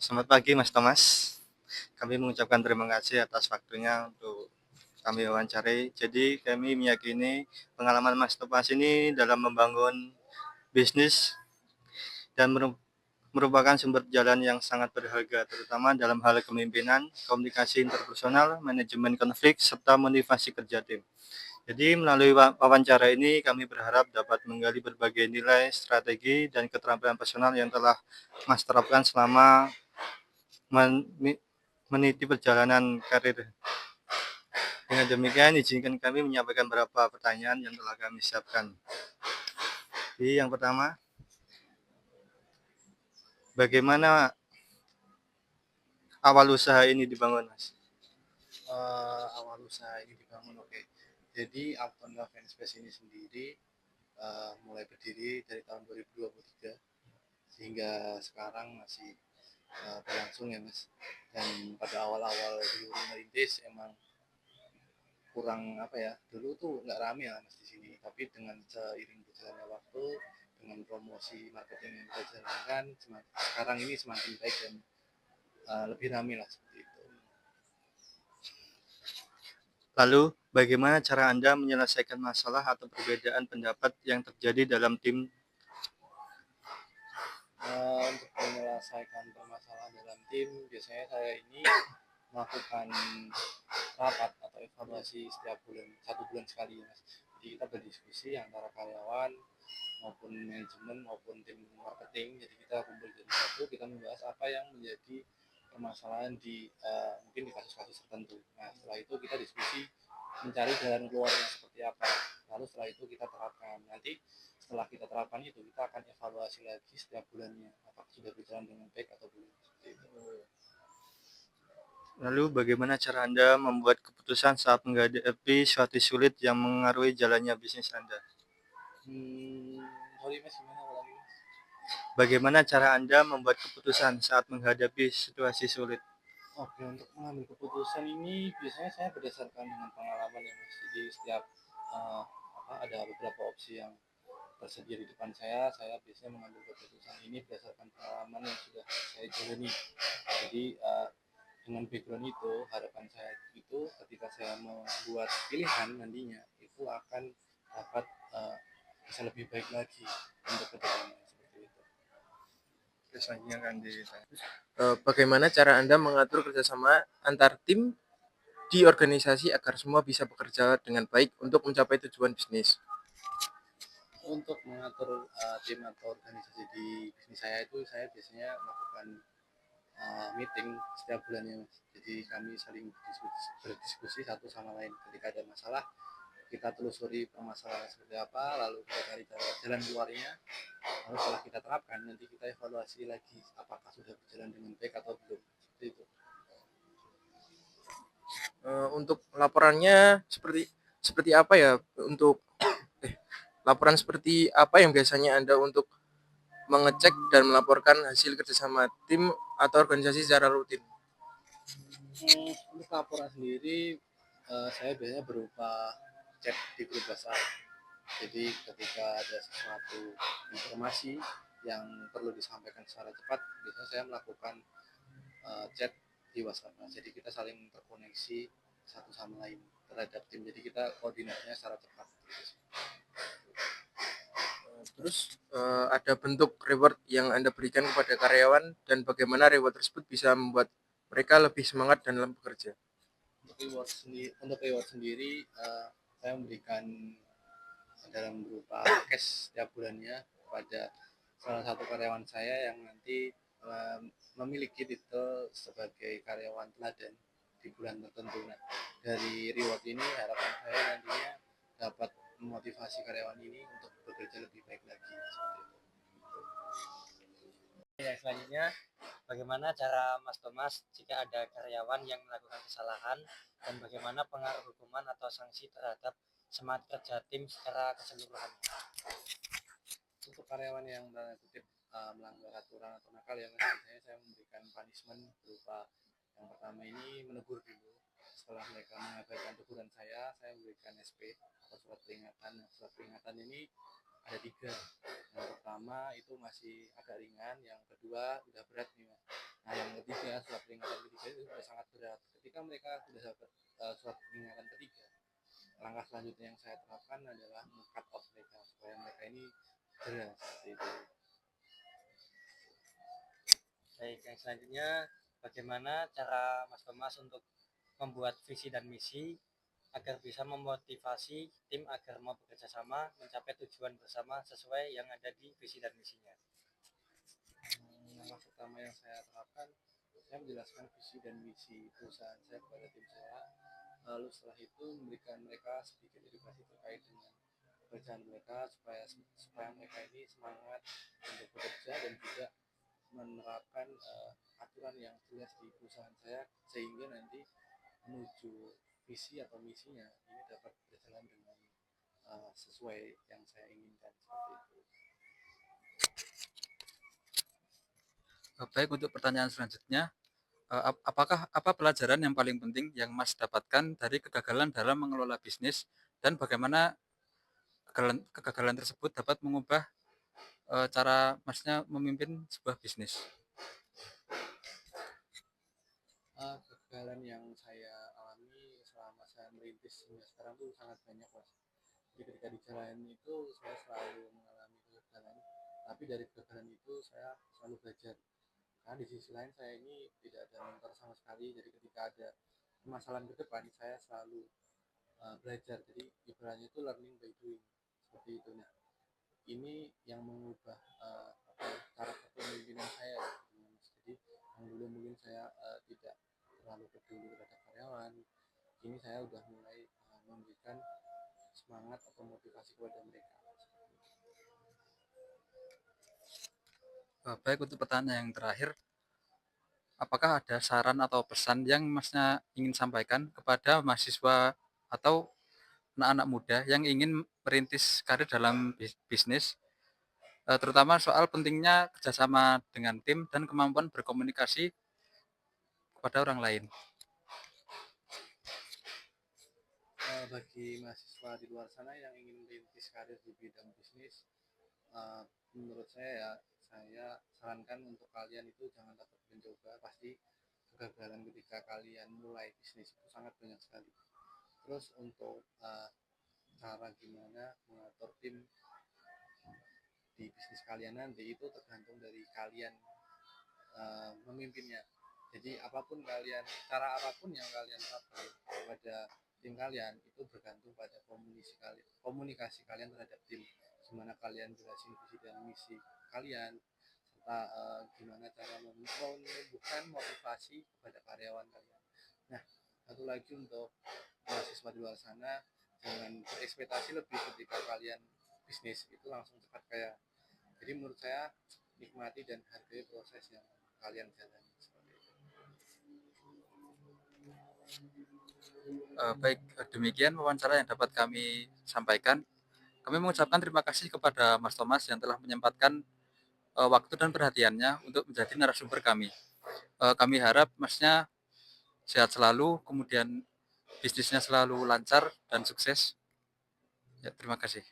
Selamat pagi Mas Thomas. Kami mengucapkan terima kasih atas waktunya untuk kami wawancari. Jadi kami meyakini pengalaman Mas Thomas ini dalam membangun bisnis dan merupakan sumber jalan yang sangat berharga, terutama dalam hal kepemimpinan, komunikasi interpersonal, manajemen konflik, serta motivasi kerja tim. Jadi melalui wawancara ini kami berharap dapat menggali berbagai nilai, strategi, dan keterampilan personal yang telah Mas terapkan selama meniti perjalanan karir. Dengan demikian, izinkan kami menyampaikan beberapa pertanyaan yang telah kami siapkan. Jadi yang pertama, bagaimana awal usaha ini dibangun, Mas? Awal usaha ini dibangun, oke. Jadi Alpanda Fanspace ini sendiri mulai berdiri dari tahun 2023 sehingga sekarang masih berlangsung ya Mas. Dan pada awal-awal dulu merintis emang kurang apa ya, dulu tuh nggak rame ya Mas di sini, tapi dengan seiring berjalannya waktu, dengan promosi marketing yang kita jalankan, sekarang ini semakin baik dan lebih rame lah seperti itu. Lalu, bagaimana cara Anda menyelesaikan masalah atau perbedaan pendapat yang terjadi dalam tim? Untuk menyelesaikan permasalahan dalam tim, biasanya saya ini melakukan rapat atau evaluasi setiap bulan, 1 bulan sekali ya Mas. Jadi kita berdiskusi antara karyawan maupun manajemen maupun tim marketing. Jadi kita kumpul jadi satu, kita membahas apa yang menjadi permasalahan di mungkin di kasus-kasus tertentu. Nah setelah itu kita diskusi mencari jalan keluarnya seperti apa. Lalu setelah itu kita terapkan. Nanti setelah kita terapkan itu kita akan evaluasi lagi setiap bulannya apakah sudah berjalan dengan baik atau belum. Seperti itu. Lalu, bagaimana cara Anda membuat keputusan saat menghadapi suatu sulit yang mengaruhi jalannya bisnis Anda? Sorry Mas, gimana lagi Mas? Bagaimana cara Anda membuat keputusan saat menghadapi situasi sulit? Oke, untuk mengambil keputusan ini biasanya saya berdasarkan dengan pengalaman ya Mas. Jadi setiap uh, ada beberapa opsi yang tersedia di depan saya biasanya mengambil keputusan ini berdasarkan pengalaman yang sudah saya jalani. Jadi dengan background itu, harapan saya itu ketika saya membuat pilihan nantinya itu akan dapat bisa lebih baik lagi untuk kedepannya seperti itu. Biasanya kan di Bagaimana cara Anda mengatur kerjasama antar tim di organisasi agar semua bisa bekerja dengan baik untuk mencapai tujuan bisnis? Untuk mengatur tim atau organisasi di bisnis saya itu saya biasanya melakukan meeting setiap bulannya Mas. Jadi kami saling berdiskusi satu sama lain ketika ada masalah kita telusuri permasalahan seperti apa, lalu kita cari jalan keluarnya, lalu setelah kita terapkan nanti kita evaluasi lagi apakah sudah berjalan dengan baik atau belum. Seperti itu. Untuk laporannya seperti apa ya? Untuk laporan seperti apa yang biasanya Anda untuk mengecek dan melaporkan hasil kerjasama tim atau organisasi secara rutin? Untuk laporan sendiri saya biasanya berupa chat di grup WhatsApp. Jadi ketika ada sesuatu informasi yang perlu disampaikan secara cepat, biasanya saya melakukan chat di WhatsApp. Nah, jadi kita saling terkoneksi satu sama lain terhadap tim. Jadi kita koordinasinya secara cepat. Terus ada bentuk reward yang Anda berikan kepada karyawan dan bagaimana reward tersebut bisa membuat mereka lebih semangat dalam bekerja? Untuk reward sendiri saya memberikan dalam berupa cash setiap bulannya kepada salah satu karyawan saya yang nanti memiliki titel sebagai karyawan teladan di bulan tertentu. Nah, dari reward ini harapan saya nantinya dapat memotivasi karyawan ini untuk bekerja lebih baik lagi. Seperti itu. Yang selanjutnya, bagaimana cara Mas Thomas jika ada karyawan yang melakukan kesalahan dan bagaimana pengaruh hukuman atau sanksi terhadap semangat kerja tim secara keseluruhan? Untuk karyawan yang tanda kutip melanggar aturan atau nakal ya Mas, biasanya saya memberikan punishment berupa yang pertama ini menegur dulu. Setelah mereka mengabaikan teguran saya memberikan SP atau surat peringatan. Nah, surat peringatan ini ada 3. Yang pertama itu masih agak ringan, yang kedua udah berat nih Mas. Nah, yang ketiga, surat peringatan ketiga itu sudah sangat berat. Ketika mereka sudah dapat surat peringatan ketiga, langkah selanjutnya yang saya terapkan adalah meng-cut off mereka supaya mereka ini jelas seperti itu. Baik, yang selanjutnya bagaimana cara Mas Thomas untuk membuat visi dan misi agar bisa memotivasi tim agar mau bekerja sama mencapai tujuan bersama sesuai yang ada di visi dan misinya. Langkah pertama yang saya terapkan, saya menjelaskan visi dan misi perusahaan saya kepada tim saya. Lalu setelah itu memberikan mereka sedikit edukasi terkait dengan pekerjaan mereka supaya mereka ini semangat untuk bekerja dan juga menerapkan aturan yang jelas di perusahaan saya sehingga nanti menuju visi atau misinya ini dapat berjalan dengan sesuai yang saya inginkan seperti itu. Baik, untuk pertanyaan selanjutnya, apakah apa pelajaran yang paling penting yang Mas dapatkan dari kegagalan dalam mengelola bisnis dan bagaimana kegagalan tersebut dapat mengubah cara Masnya memimpin sebuah bisnis? Kegagalan yang saya alami selama saya merintis hingga sekarang tuh sangat banyak, Mas. Jadi ketika di jalan itu saya selalu mengalami kegagalan, tapi dari kegagalan itu saya selalu belajar. Karena di sisi lain saya ini tidak ada mentor sama sekali, jadi ketika ada permasalahan ke depan saya selalu belajar. Jadi ibaratnya itu learning by doing seperti itu. Nah, ini yang mengubah cara kepemimpinan saya gitu, Mas. Jadi yang dulu mungkin saya tidak terlalu peduli terhadap karyawan, kini saya udah mulai memberikan semangat atau motivasi kepada mereka. Baik, untuk pertanyaan yang terakhir, apakah ada saran atau pesan yang Masnya ingin sampaikan kepada mahasiswa atau anak-anak muda yang ingin merintis karir dalam bisnis, terutama soal pentingnya kerjasama dengan tim dan kemampuan berkomunikasi kepada orang lain? Bagi mahasiswa di luar sana yang ingin merintis karir di bidang bisnis, menurut saya sarankan untuk kalian itu jangan takut mencoba. Pasti kegagalan ketika kalian mulai bisnis itu sangat banyak sekali. Terus untuk cara gimana mengatur tim di bisnis kalian nanti itu tergantung dari kalian memimpinnya. Jadi cara apapun yang kalian pakai kepada tim kalian itu bergantung pada komunikasi kalian terhadap tim. Gimana kalian jelasin visi dan misi kalian, serta gimana cara menumbuhkan motivasi kepada karyawan kalian. Nah, satu lagi untuk mahasiswa di luar sana, jangan berekspektasi lebih ketika kalian bisnis itu langsung cepat kaya. Jadi menurut saya nikmati dan hargai proses yang kalian jalani seperti itu. Baik, demikian wawancara yang dapat kami sampaikan. Kami mengucapkan terima kasih kepada Mas Thomas yang telah menyempatkan waktu dan perhatiannya untuk menjadi narasumber kami. Kami harap Masnya sehat selalu, kemudian bisnisnya selalu lancar dan sukses. Ya, terima kasih.